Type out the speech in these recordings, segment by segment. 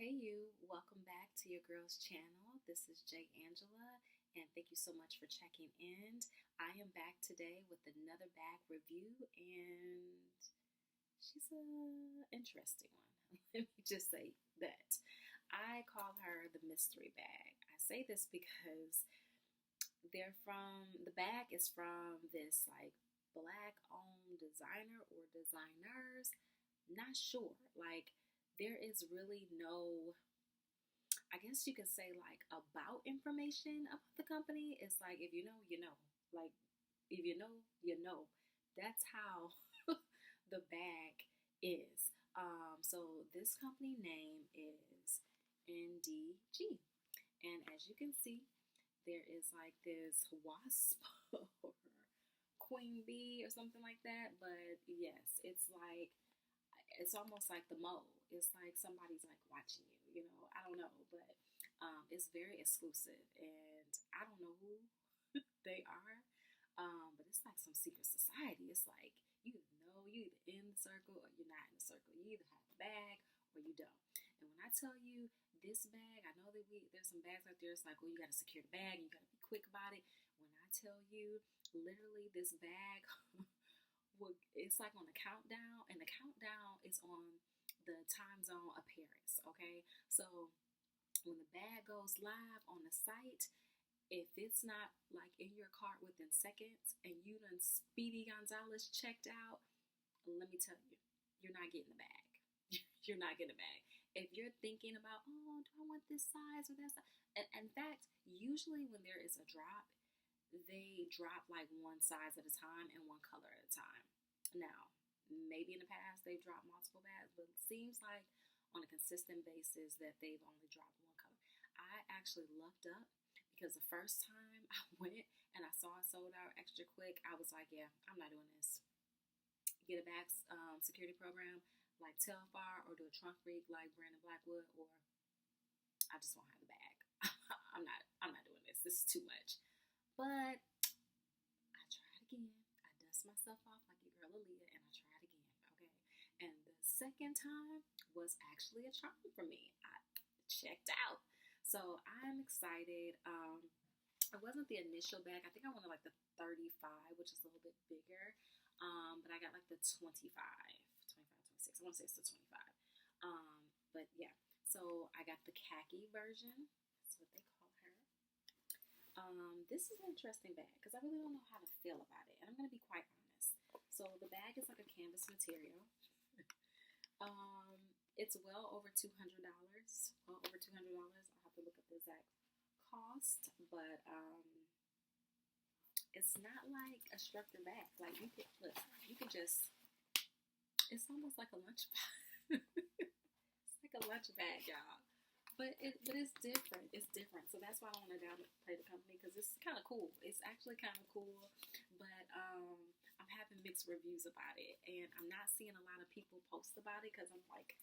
Hey you, welcome back to your girl's channel. This is Jay Angela, and thank you so much for checking in. I am back today with another bag review, and she's a interesting one. Let me just say that. I call her the mystery bag. I say this because the bag is from this like black owned designer or designers. Not sure. Like, there is really no, I guess you could say, like, about information about the company. It's like, if you know, you know. Like, if you know, you know. That's how the bag is. So this company name is NDG. And as you can see, there is like this wasp or queen bee or something like that. But yes, it's almost like the mole. It's like somebody's like watching you. I don't know, but it's very exclusive, and I don't know who they are. But it's like some secret society. It's like you know you either in the circle or you're not in the circle. You either have the bag or you don't. And when I tell you this bag, I know that there's some bags out there. It's like, well, you got to secure the bag. And you got to be quick about it. When I tell you, literally, this bag it's like on a countdown, and the countdown is on the time zone of Paris. Okay, so when the bag goes live on the site, if it's not like in your cart within seconds and you done Speedy Gonzalez checked out, let me tell you, you're not getting the bag. You're not getting the bag. If you're thinking about, oh, do I want this size or that size? In fact, usually when there is a drop, they drop like one size at a time and one color at a time. Now, maybe in the past they've dropped multiple bags, but it seems like on a consistent basis that they've only dropped one color. I actually lucked up because the first time I went and I saw it sold out extra quick, I was like, yeah, I'm not doing this. Get a back security program like Telfar, or do a trunk freak like Brandon Blackwood, or I just won't have the bag. I'm not doing this. This is too much. But I tried again. I dust myself off like your girl Aaliyah, and I tried again. Okay. And the second time was actually a charm for me. I checked out. So I'm excited. It wasn't the initial bag. I think I wanted like the 35, which is a little bit bigger. But I got like the 25, 26. I want to say it's the 25. But yeah. So I got the khaki version. That's what they call her. This is an interesting bag because I really don't know how to feel about it, and I'm gonna be quite honest. So the bag is like a canvas material. It's well over $200. Well over $200. I'll have to look up the exact cost, but it's not like a structured bag. Like you could look, you could just. It's almost like a lunch bag. It's like a lunch bag, y'all. But it's different. It's different. So that's why I don't want to downplay the company, because it's kind of cool. It's actually kind of cool, but I'm having mixed reviews about it, and I'm not seeing a lot of people post about it because I'm like,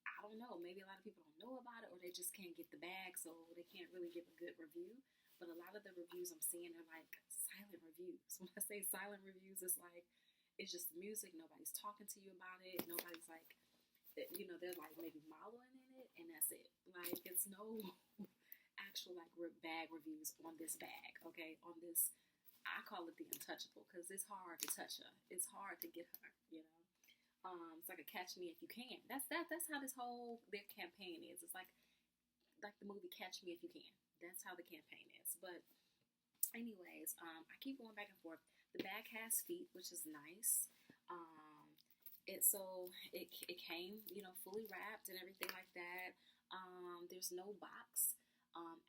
I don't know. Maybe a lot of people don't know about it, or they just can't get the bag, so they can't really give a good review. But a lot of the reviews I'm seeing are like silent reviews. When I say silent reviews, it's like it's just the music. Nobody's talking to you about it. Nobody's like, they're like maybe modeling in it, and that's it. Like, it's no actual like bag reviews on this bag. Okay, on this, I call it the untouchable because it's hard to touch her. It's hard to get her. It's like a catch me if you can. That's how this whole their campaign is. It's like the movie Catch Me If You Can. That's how the campaign is. But anyways, I keep going back and forth. The bag has feet, which is nice. It came, fully wrapped and everything like that. There's no box.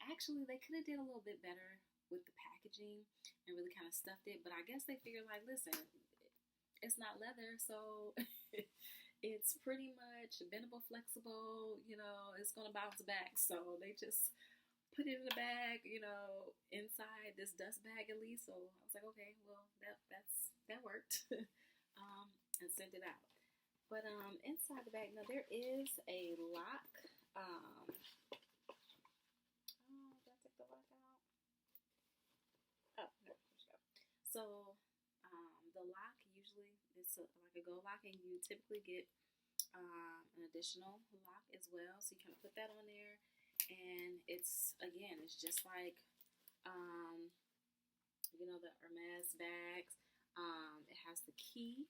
Actually, they could have did a little bit better with the packaging and really kind of stuffed it. But I guess they figured, like, listen, it's not leather, so it's pretty much bendable, flexible. It's gonna bounce back. So they just put it in the bag, inside this dust bag at least. So I was like, okay, well that worked, and sent it out. But inside the bag, now there is a lock. Oh, did I take the lock out? Oh, no, there we go. So the lock usually is like a gold lock, and you typically get an additional lock as well. So you kind of put that on there, and it's again, it's just like um, the Hermes bags. It has the key.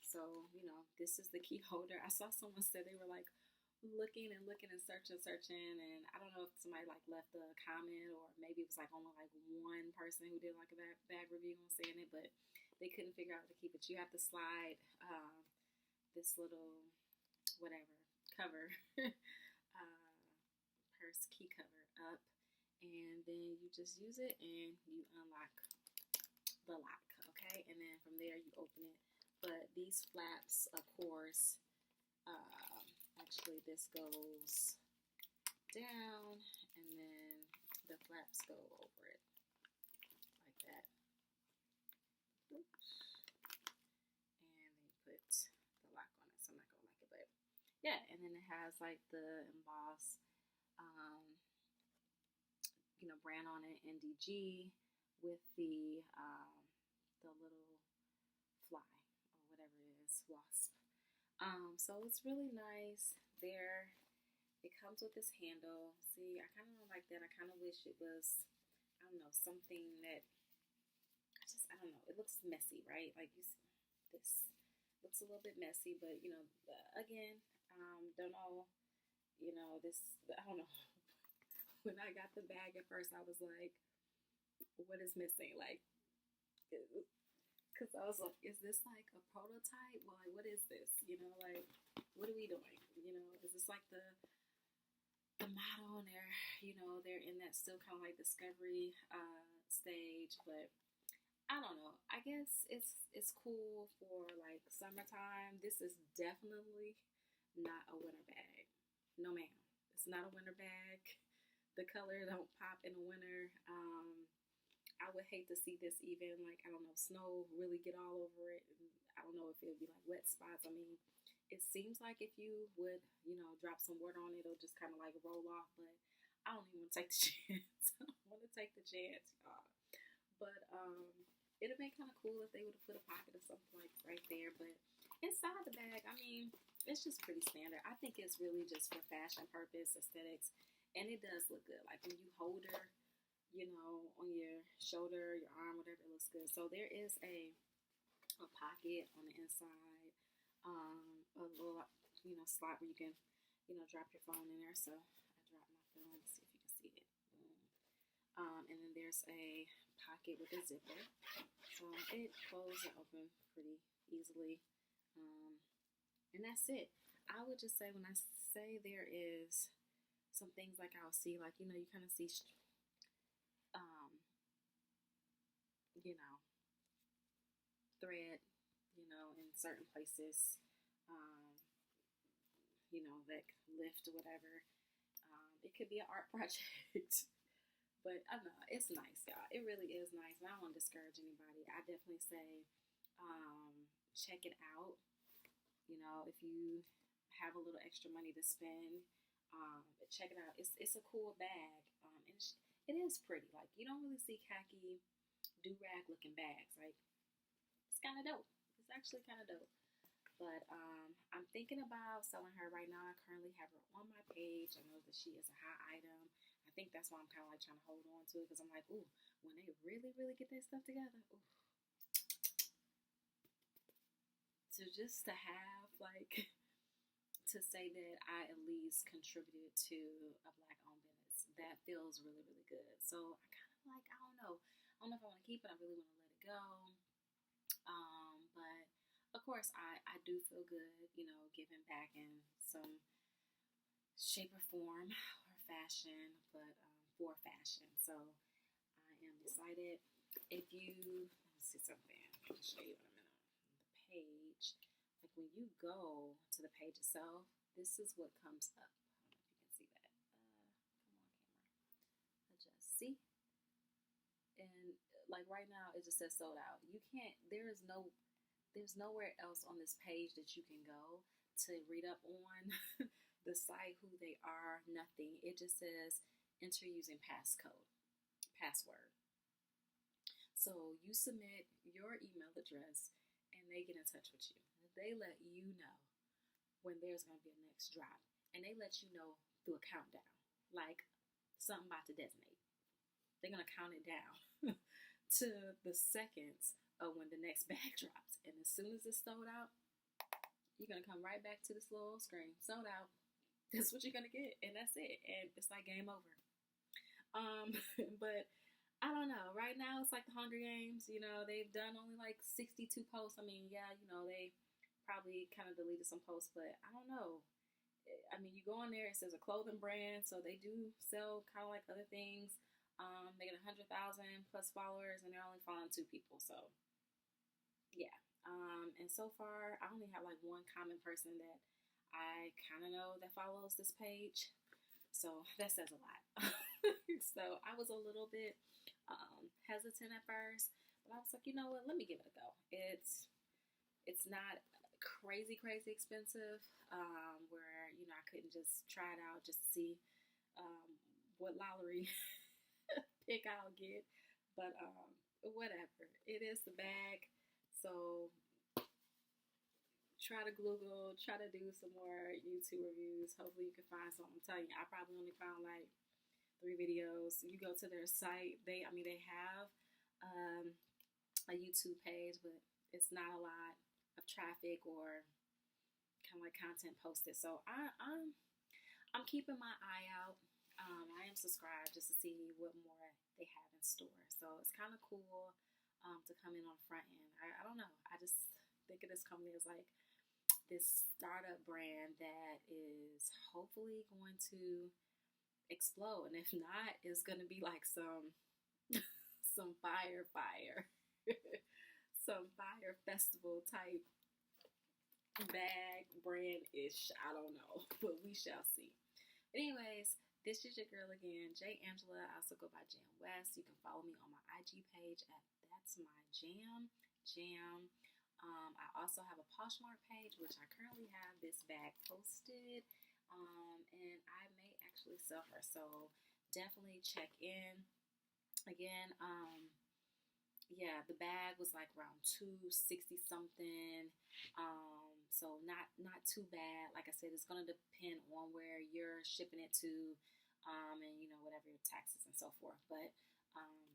So, this is the key holder. I saw someone said they were like looking and looking and searching, and I don't know if somebody like left a comment or maybe it was like only like one person who did like a bag review on saying it, but they couldn't figure out how to keep it. You have to slide this little whatever cover, purse key cover up, and then you just use it and you unlock the lock, okay? And then from there you open it. But these flaps, of course, actually this goes down, and then the flaps go over it like that. Oops. And then you put the lock on it. So I'm not gonna like it, but yeah. And then it has like the embossed, brand on it, NDG, with the little fly or whatever it is, wasp. So it's really nice. It comes with this handle. See, I kind of don't like that. I kind of wish it was, I don't know, something that I don't know. It looks messy, right? Like this looks a little bit messy, but again, don't know, I don't know. When I got the bag at first, I was like, what is missing? Like, because I was like, is this like a prototype? Well, like, what is this? Like, what are we doing? Is this like the model, and they're in that still kind of like discovery stage, but I don't know. I guess it's cool for like summertime. This is definitely not a winter bag. No, ma'am. It's not a winter bag. The color don't pop in the winter. I would hate to see this even like, I don't know, snow really get all over it. And I don't know if it would be like wet spots. I mean, it seems like if you would, drop some water on it, it'll just kind of like roll off. But I don't even want to take the chance. I don't want to take the chance, y'all. But it'd been kind of cool if they would have put a pocket or something like right there. But inside the bag, I mean, it's just pretty standard. I think it's really just for fashion purpose, aesthetics, and it does look good. Like when you hold her, on your shoulder, your arm, whatever, it looks good. So there is a pocket on the inside, a little, slot where you can, drop your phone in there. So I dropped my phone. Let's see if you can see it. And then there's a pocket with a zipper. So it closes and opens pretty easily. And that's it. I would just say, when I say there is some things like I'll see, like, you kind of see, you know, thread, in certain places, that lift or whatever. It could be an art project, but I don't know, it's nice, y'all. It really is nice. And I don't want to discourage anybody. I definitely say, check it out. If you have a little extra money to spend, check it out. It's a cool bag. And it is pretty. Like, you don't really see khaki do-rag looking bags. Like, it's kind of dope. It's actually kind of dope. But I'm thinking about selling her right now. I currently have her on my page. I know that she is a hot item. I think that's why I'm kind of like trying to hold on to it, because I'm like, ooh, when they really, really get their stuff together, ooh. So just to have, like, to say that I at least contributed to a Black-owned business, that feels really, really good. So I kind of like, I don't know if I want to keep it. I really want to let it go. But of course, I do feel good, giving back in some shape or form or fashion, but for fashion. So I am excited. If you, let me see something. I'll show you in a minute. The page, like when you go to the page itself, this is what comes up. I don't know if you can see that. Come on, camera. Adjust. See? And like right now, it just says sold out. You can't. There's nowhere else on this page that you can go to read up on the site, who they are, nothing. It just says enter using password. So you submit your email address and they get in touch with you. They let you know when there's going to be a next drop. And they let you know through a countdown, like something about to detonate. They're going to count it down to the seconds of when the next bag drops. And as soon as it's sold out, you're going to come right back to this little screen. Sold out. That's what you're going to get. And that's it. And it's like game over. But I don't know. Right now, it's like the Hunger Games. You know, they've done only like 62 posts. I mean, yeah, you know, they probably kind of deleted some posts, but I don't know. I mean, you go on there, it says a clothing brand, so they do sell kind of like other things. They get 100,000 plus followers, and they're only following 2 people. So, yeah. And so far, I only have like one common person that I kind of know that follows this page. So that says a lot. So I was a little bit hesitant at first, but I was like, you know what? Let me give it a go. It's not crazy expensive, where you know I couldn't just try it out just to see what lottery pick I'll get. But whatever. It is the bag. So try to Google, try to do some more YouTube reviews. Hopefully you can find something. I'm telling you, I probably only found like 3 videos. You go to their site, they have a YouTube page, but it's not a lot of traffic or kind of like content posted. So I'm keeping my eye out. I am subscribed just to see what more they have in store. So it's kind of cool to come in on the front end. I don't know. I just think of this company as like this startup brand that is hopefully going to explode. And if not, it's going to be like some fire, some fire festival type bag brand ish. I don't know, but we shall see. Anyways, this is your girl again, J Angela. I also go by Jam West. You can follow me on my IG page at That's My Jam. I also have a Poshmark page, which I currently have this bag posted, and I may actually sell her. So definitely check in. Again, yeah, the bag was like around $260 something. So not too bad. Like I said, it's gonna depend on where you're shipping it to, and you know whatever your taxes and so forth. But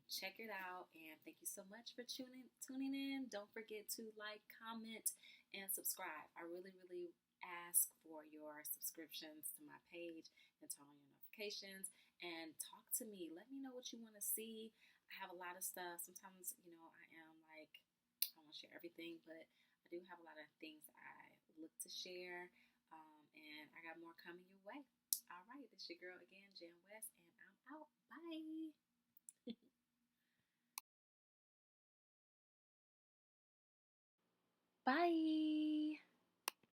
check it out, and thank you so much for tuning in. Don't forget to like, comment, and subscribe. I really ask for your subscriptions to my page and turn on your notifications and talk to me. Let me know what you want to see. I have a lot of stuff. Sometimes, you know, I am like, I don't want to share everything, but I do have a lot of things I look to share, and I got more coming your way. All right, this is your girl again, Jan West, and I'm out. Bye. Bye.